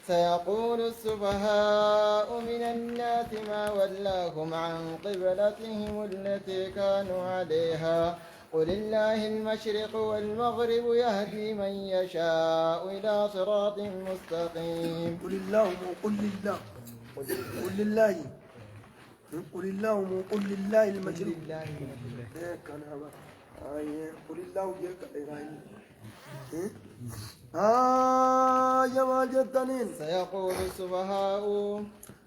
سيقول السفهاء من الناس ما ولاهم عن قبلتهم التي كانوا عليها قل الله المشرق والمغرب يهدي من يشاء إلى صراط مستقيم. قل اللهم قل لله قل لله قل اللهم قل لله المشرق قل الله جل يا ماجدتنين سيقول السفهاء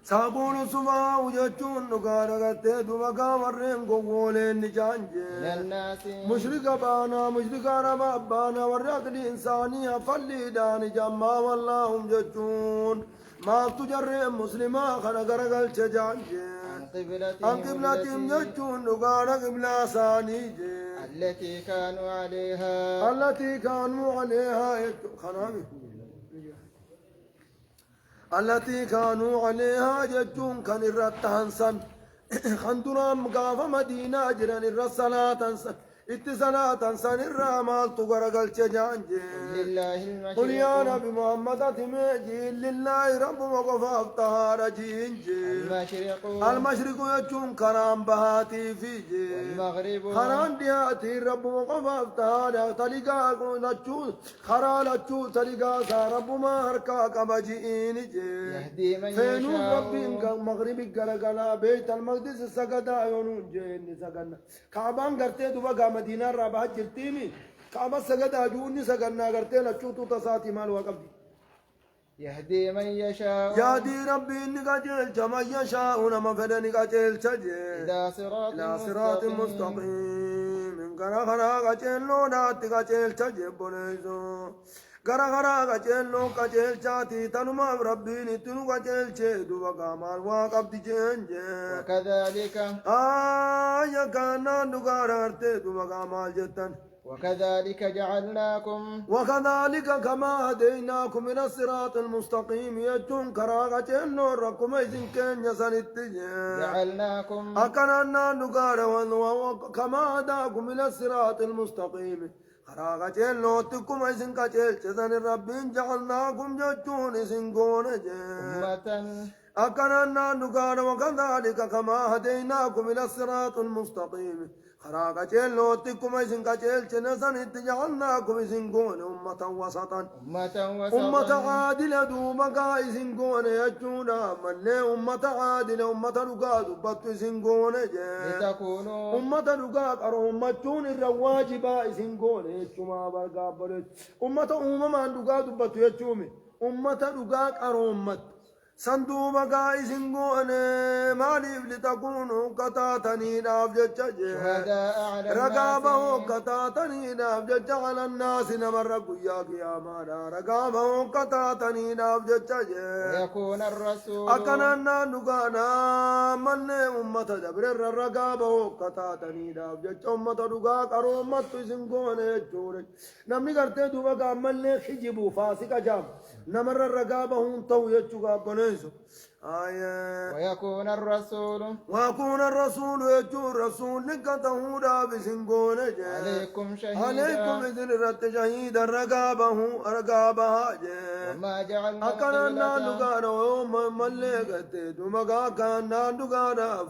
سابون سبا وجتون نقارغت دمكا ورين قولين نجانجي من الناس مشرق بانا مشرق ربا بانا ورق الإنسانية فلي دان جمع واللهم جتون ما تجر مسلما خنقرق الشجانجي عن قبلتهم جتون نقارغ قبلا سانيجي التي كانوا عليها التي كانوا عليها خنامي التي كانوا عليها جتون كان الرتهن سن خندنا مقافة مدينة جران الرسالة سن اتصالات سن الرامال تقرق الشجانجي لله المشرق قل يا نبي محمد تميجي لله رب وقفاف طهارة جينجي المشرق يجون كرام بهاتي فيجي والمغرب خران دياتي رب وقفاف طهارة تلقا لچو خرا لچو تلقا سا رب ما هركا كبجئين جي يهدي من فينو يشاء ربي مغرب قرقلا بيت المقدس سقدا يونون جيني سقنا كعبان قرتي دوبا مدينة رابعة جلتيمي كعبة سقدا جوني سقنا قرتي لچوتو تساتي مال وقبدي يهدي من يشاء يا دي ربي إنك جيل جمع يشاء نما فدنك جيل تجيل إلى صراط مستقيم من غرا غرا جيل لو ناتك جيل تجيل بوليزو غرا غرا جيل لو جيل جاتي تنما ربي نتنو جيل جيدو وقامال وقبدي جيل وكذلك يا كانا نغارا ارتدو وقامال جتن وكذلك جعلناكم وكذلك كما هديناكم إلى الصراط المستقيم يجون كراغة النور ركم إذن كن يسنت جعلناكم أكننا نقار كما هداكم إلى الصراط المستقيم كراغة النور تكم إذن كجل جسن الرب جعلناكم ججون إذن قون أمة أكننا نقار وكذلك كما هديناكم إلى الصراط المستقيم خراقة جلو تكم إذن كجل جنسان اتجعلناكم إذن قون أمة وسطا أمة عادلة دوبكا إذن قون يجونا من لي أمة عادلة أمة لقا دبت إذن قون لتكونوا أمة لقا قروا أمتون الرواجبا إذن قون يجوما برقا برد أمة لقا دبت يجومي أمة لقا قروا أمت صندوق قائسين قواني ماليف لتكونوا قطاتني نافجة رقابه قطاتني نافجة على الناس نمر قياك يا مانا رقابه قطاتني نافجة ويكون الرسول أكننا نقانا من أمة دبر الرقابه قطاتني نافجة أمة رقاك أرو أمة إسين قواني جوري نمي قرتي دوبا من خجبو فاسق جام نمر الرقابه تو يجوغا بنيسو ويكون الرسول يجو الرسول نكتهودا بسنقون عليكم شهيدا عليكم إذن رت شهيدا رقابها وما جعلنا أكننا نقانا ويوم ملقت دمقا كانا نقانا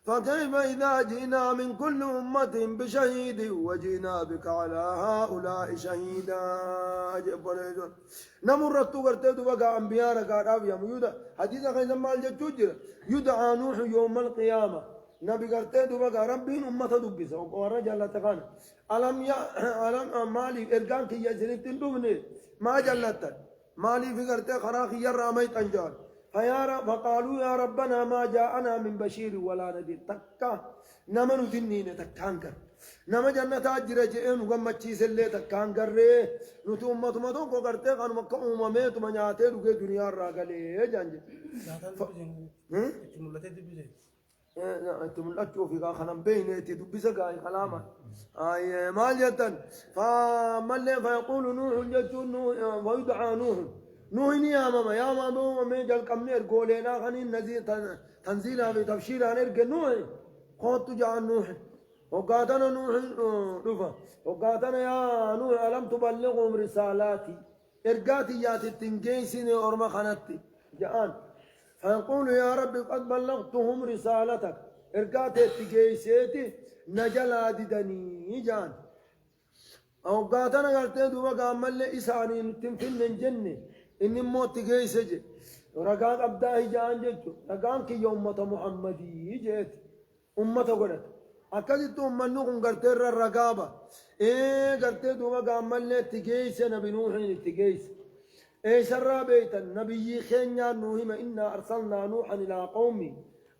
فكيف إذا جئنا من كل أمة بشهيد وجئنا بك على هؤلاء شهيدا نمرت قرتي بقى أنبياء رقاب يا ميودا حديث خيزا مال جتوجر يدعى نوح يوم القيامة نبي قرتي بقى ربين أمة دبس ورجل تقان ألم مالي إرقان كي يسرين دبني ما جلت مالي في قرتي خراخي يراميت أنجال فقالوا يا ربنا ما جاءنا من بشير ولا نذير تكا نمن دنين تكانكر نما جنة أجر جئن وقمتشي سلة تكانكر نتو أمة مدون کو کرتے خان مکہ امامے تو منیاتے رکے دنیا راگلے جانجے تملأتشو في خنم بينتي دبسة قاي كلاما أي مالية فمن فيقول نوح جتون ويدعى نوح يا ماما ميجل كمير قولينا خنين نزيل تنزيلها بتفشيرها نرجع نوح قوت جاء نوح وقاتنا نوح رفا وقاتنا يا نوح ألم تبلغهم رسالاتي إرقاتي ياتي التنجيسين أرما خنتي جاءان فيقول يا رب قد بلغتهم رسالتك إرقاتي التنجيسيتي نجلا ددني جان أو قاتنا قلت دوبا قام ملي إساني تنفن الجنة إني موت تنجيسي رقاق أبداه جان جيتو رقاق كي يومة محمدي جيت أمة قلت أكدت أمنو كن قرتي الرقابة إيه قرتي دوبا قام ملي تنجيسي نبي نوحي تنجيسي إيه سرى بيتا نبي خينيا نوهم إنا أرسلنا نوحا إلى قومي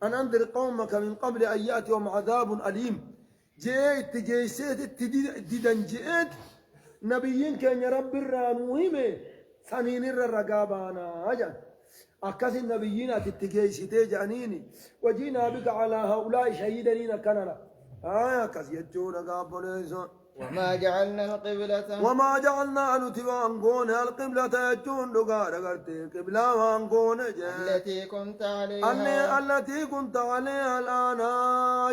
أن أنذر قومك من قبل أن يأتيهم عذاب أليم جيت جيسيت تدن جيت نبيين كان رب الرانوهم سنين الرقابانا أجل أكثر النبيين تتجيسيت جانيني وجينا بك على هؤلاء شهيدين كننا كثير يجون قابلين وما جعلنا القبلة وما جعلنا نتوانقون القبلة يجون لقار قرتي قبلة وانقون التي كنت عليها التي كنت عليها الآن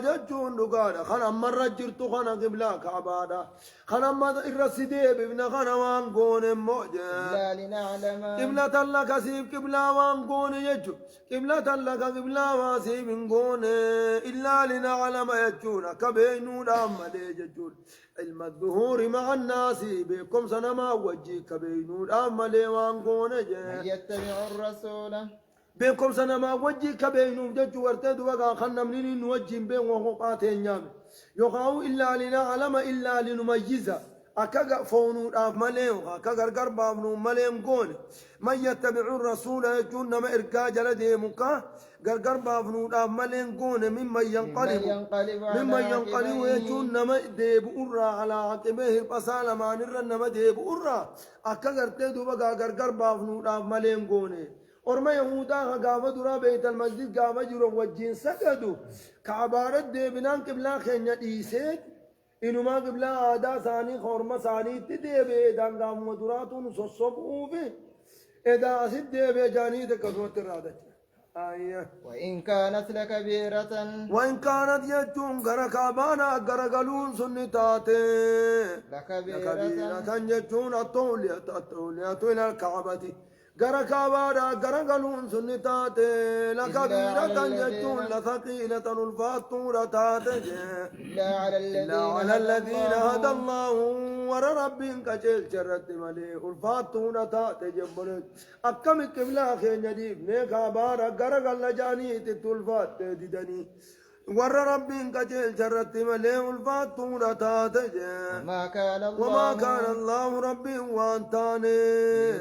ججون لقار خنا مرة جرت خنا قبلة كعبادة خنا مرة الرسيدي بابن خنا وانقون موجة إلا لنعلم قبلة الله كسيب قبلة وانقون يجو قبلة الله قبلة واسيب انقون إلا لنعلم يجون كبينون أمالي ججون علم الظهور مع الناس بكم سنما وجهك بينون أمالي وانقون من يتبع الرسول بكم سنما وجهك بينون ججو ورتد وقا خنا منين نوجه بين وقاتين نعم يقاو إلا لنعلم إلا لنميزه أكاغا فونو أف مليم أكاغا قربا بنو مليم قول من يتبع الرسول يجون ما إركا جلده مكا قربا بنو أف مليم قول ممن ينقلب يجون ما ديب أرى على عقبه البصال ما نرى ما ديب أرى أكاغا تدو بقا قربا بنو أف مليم قول ورما يهودا غاما درا بيت المسجد غاما جرو وجين سكدو كعبارة ديبنان قبلا خينيا ديسيت إنما قبل آدا ثاني خورما ثاني تديبه دانغا مدراتون سوسوبوفي إذا أسد ديبه جاني تكسوت الرادة آية وإن كانت لكبيرة وإن كانت يجون غرقابانا غرقلون سنتاتي لكبيرة يجون الطولية إلى الكعبة غرقابانا غرقلون سنتاتي لكبيرة يجون لثقيلة الفاتورة تاتي إلا على الذين هدى الله ور ربهم كجل شرت ملي الفاتورة تاتي جبرت أكم كبلا خين جديد نيكا بارا غرقل جاني تتلفات ددني ور ربهم كجل شرت ملي الفاتورة تاتي وما كان الله ربي وانتاني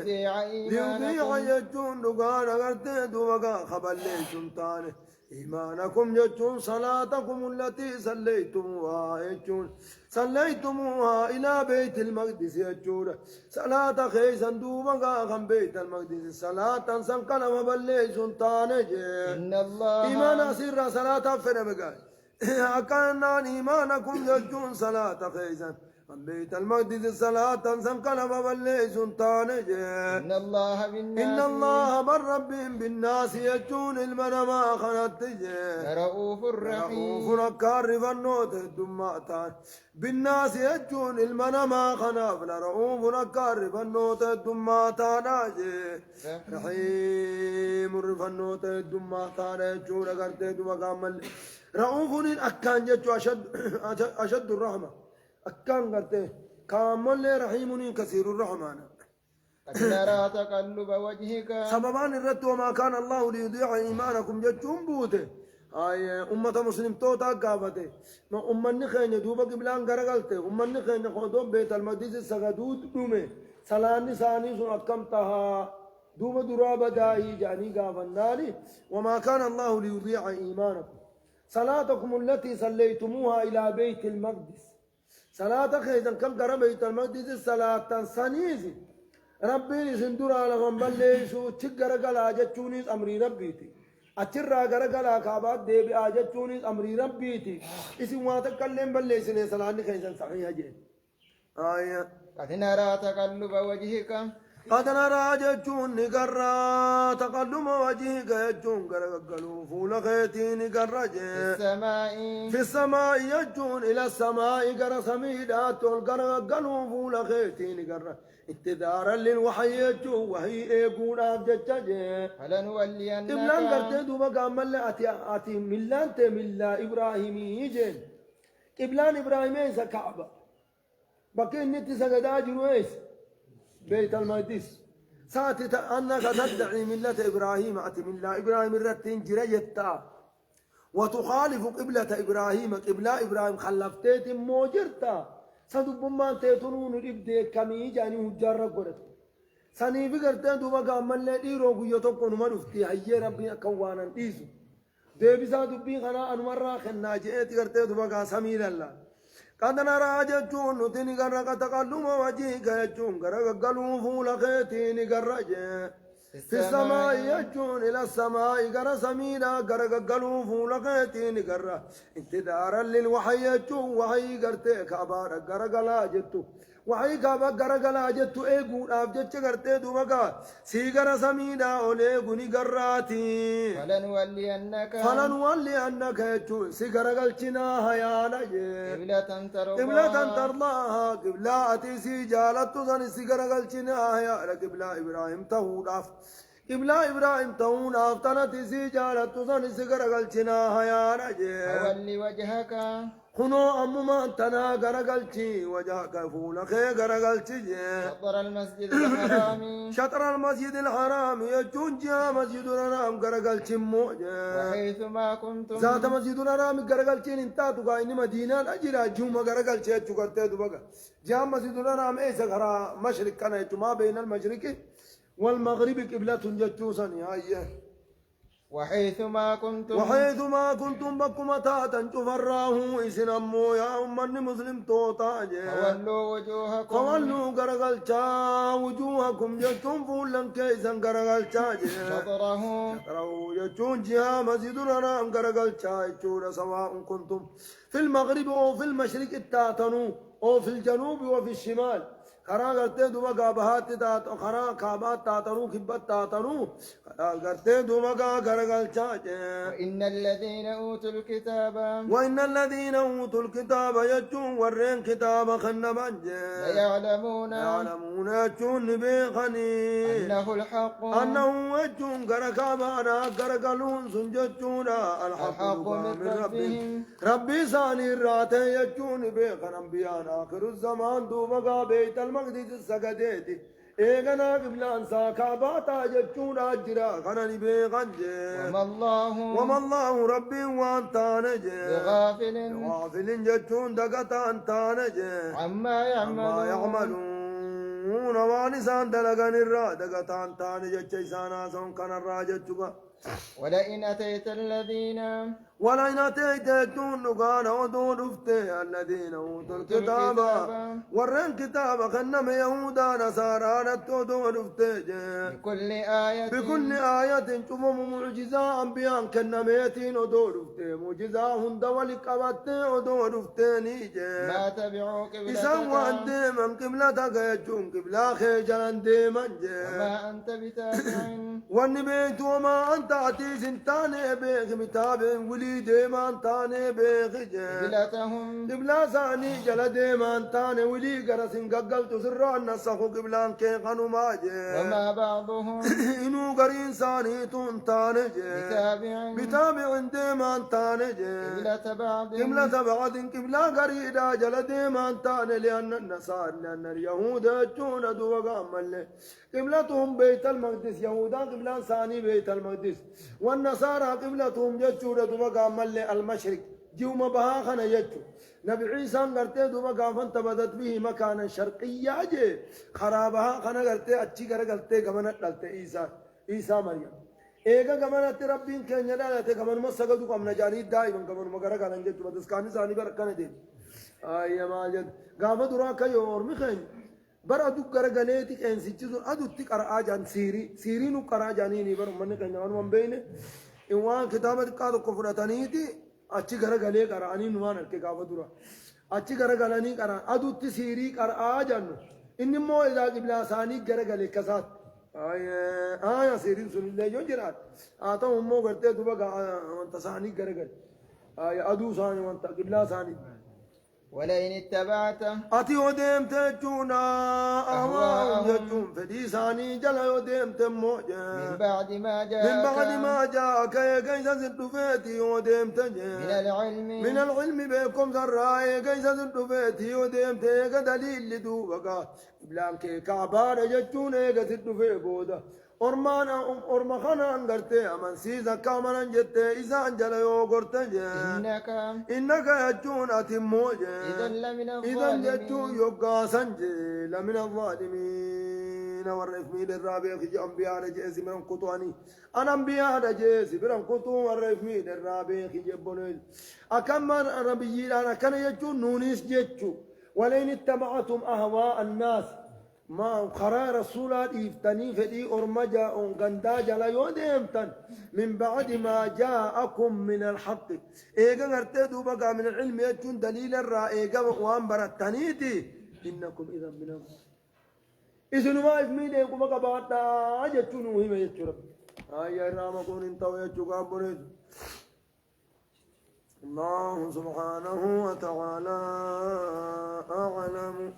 ليضيع يجون لقار غرتي دوغا خبر لي سلطاني إيمانكم يجون صلاتكم التي صليتموها إلى بيت المقدس يجون صلاة خيسا دوبا خم بيت المقدس صلاة سنقل وبلي سلطاني إن الله إيمان سر صلاة فرمقاي أكان إيمانكم يجون صلاة خيسا بيت المقدس صلاة سنقلب بلي سلطان إن الله بالربهم بالناس يجون المنما خنت رؤوف رحيم نكار فنوت الدماتان بالناس يجون المنما خنافل رؤوف نكار فنوت الدماتان رحيم فنوت الدماتان يجون قرتي وقامل رؤوف أكان يجو أشد الرحمة أكان قرته كامل رحيم كثير الرحمن قد نرى تقلب وجهك سببان الرد وما كان الله ليضيع إيمانكم جتشون بوته أمة مسلم توتا قابته ما أمني خيني دوبا قبلان غرقلته أمني خيني خودو بيت المقدس سغدود دومي سلاني ساني سن أكمتها دوبا درابة داي جاني قابنالي وما كان الله ليضيع إيمانكم صلاتكم التي صليتموها إلى بيت المقدس صلاة خيزن كم قرأ بيت المقدس صلاة سنيزي ربي سندور على غنبليسو تشجر قلا جتشونيس أمري ربيتي أتشرا قلا كعبات دي بأجتشونيس أمري ربيتي اسم واتكلم بليسني صلاة خيزن صحيحة جي قد نرى تقلب وجهك قد نرى جتون نقرى تقدم وجهك جتون قرقلوا فول خيتي نقرى السماء في السماء يجون إلى السماء قرى سميدات والقرقلوا فول خيتي نقرى اتدارا للوحي يجو وهي يقول أبجتج فلنولينك قبلان قرتي دوبا قامل أتي ملان ملا إبراهيمي يجين قبلان إبراهيمي إيسا كعبة بقي النتي سجدا جنويس بيت المقدس ساتي أنك تدعي ملة إبراهيم أتي ملا إبراهيم الرتين جريتا وتخالف قبلة إبراهيم قبلة إبراهيم خلفتيت موجرتا صدق ما تيتنون الإبدي كمي جاني هجار قرد سني فكرتين دوبا قامل لدي روغو يتوقن مرفتي حيي ربي كوانا تيسو ديبسا دبي خنا أنورا خنا جئت کرتے دوبا قا سمير الله قد نرى جتون نتني قرق تقلم وجيك يجون قرق قلو فول خيتين قرق في السماء يجون إلى السماء قرى سمينا قرق قلو فول خيتين قرق انتدارا للوحي يجون وحي قرتك أبارك قرق لا جتو وحي كابا قرق لا جتو ايقون أبجتش قرتي دوبا سي قرى سمينا أوليقوني قراتي فلنولينك يجون سي قرق الچنا هيانا قبلة ترضاها قبلة أتيسي جالت تظن سيقرق الچنا يا قبلة إبراهيم تهوداف قبلة إبراهيم تهوداف تنتيسي جالت تظن سيقرق الچنا يا فولي وجهك خنو أمما تنا قرق الچي وجهك فولك قرق الچي شطر المسجد الحرام شطر المسجد الحرام يجون جا مسجد الحرام قرق الچمو وحيثما كنتم ذات مسجد الحرام قرقل چين انتاتو قايني مدينة اجرا جوما قرقل چيچو کرتے دو بگا جام مسجد الحرام ایسا گھرا مشرق کنا ہے ما بين المشرق والمغرب قبلة جچوسا نهاية وحيثما كنتم بكم تاتا تفراه اسن امو يا امني مسلم توتا فولوا وجوهكم فولوا قرقل چا وجوهكم جتم فولن كيسا قرقل چا شطره يجون جهة مسجد الحرام قرقل چا سواء كنتم في المغرب او في المشرق التاتنو او في الجنوب وفي الشمال خرا کرتے دوبا کا بہات تات خرا کعبات تاتنو کبت تاتنو خرا کرتے دوبا کا گرگل چاچے وإن الذين أوتوا الكتاب يجون ورين كتاب خنبان يعلمون يجون بيخني أنه يجون غرقابانا غرقلون سنججونا الحق من ربي ساني الراتي يجون بيخن أنبيان آخر الزمان دوبا بيت المقدس السجدتي إيغنا قبلان ساكاباتا جتشونا جرا خناني بيغنجي وما الله ربي وانتانجي غافل جتشون دقتان تانجي عما يعملون وانسان دلقان الرا دقتان تانجي جتشيسانا سون كان الراجتشوكا ولئن أتيت نقال ودور الذين أوتوا الكتاب ورن كتاب خنم يهودا نصارى نتودور بكل آية تمم معجزة أنبياء كنميتين ودور معجزة هند ولقبت ودور ما تبعوا إسوا ديما قبلتك يجون قبلا خيجلا ديما وما أنت بتابع والنبيت وما أنت عتيز تاني بيك متابع ولي ديمان تاني بيك قبلا ثاني جل ديمان تاني ولي قرسن ققل تسرع نسخو قبلان كي قنو ماجي وما بعضهم إنو قرين ثاني تون تاني بتابع ديمان تاني قبلة بعض قبلا قريدا جل ديمان تاني لأن النصارى لأن اليهود يجون دوغا ملي قبلتهم بيت المقدس يهودا قبلان ثاني بيت المقدس والنصارى قبلتهم جتشورة دوبا ملي المشرق جيوم بها خنا جتشو نبي عيسى قرتي دوبا فانتبذت به مكانا شرقيا جي خرابها خنا قرتي اتشي قرتي كمان قلتي عيسى مريم ايغا كمان ربين كان يدالته كمان مسجدو كم نجاني دائما كمان مغرا كان جتشو بس كان ثاني بركنه دي اي ما جد غافا درا كيور مخين برا دو غرغليتي كان سيچو ادو تي قرا جان سيري نو قرا جانيني بر من كان من بين ان وان كتابه قاد كفرتانيتي اچي غرغلي قراني نوان كي غافا درا اچي غرغلاني قرا ادو تي سيري قرا جان إني مو إذا قبل ثاني جرجل كسات آية سيرين سن الله يجرات آتهم مو قرتي تبقى وانت ثاني جرجل أدو ثاني وانت قبل ثاني ولئن اتبعت أتي وديم تجونا أهواهم يجون فدي ثاني جل وديم تموجا من بعد ما جاءك من بعد ما جاءك كيس زدت فيتي وديم تجي من العلم بكم ذراي كيس زدت فيتي وديم تيك دليل لدوبك بلانك كعبار يجون ايك زدت في بودا أرما خانا أنغرتي أمن سيزا كامنا جتي إذا أنجل يوغرت إنك يجون أتموجي إذا جتون يوغا سنجي لمن الظالمين والرفمين الرابع في أنبياء رجيسي من قطواني أنا أنبياء رجيسي من قطوان والرفمين الرابع في جبوني أكمل ربيين أنا كان يجون نونيس جتشو ولين اتبعتم أهواء الناس ما قرار رسولات إفتني فدي أرمجا غندا جلا يوديمتن من بعد ما جاءكم من الحق إيجا نرتدوا بقى من العلم يجون دليل الرائقة وان برتنيتي إنكم إذا من إذن ما إفمين إيكم بقى باتا أجتون وهم يجرب آية رامكم انتو يجوكا بريد الله سبحانه وتعالى أعلم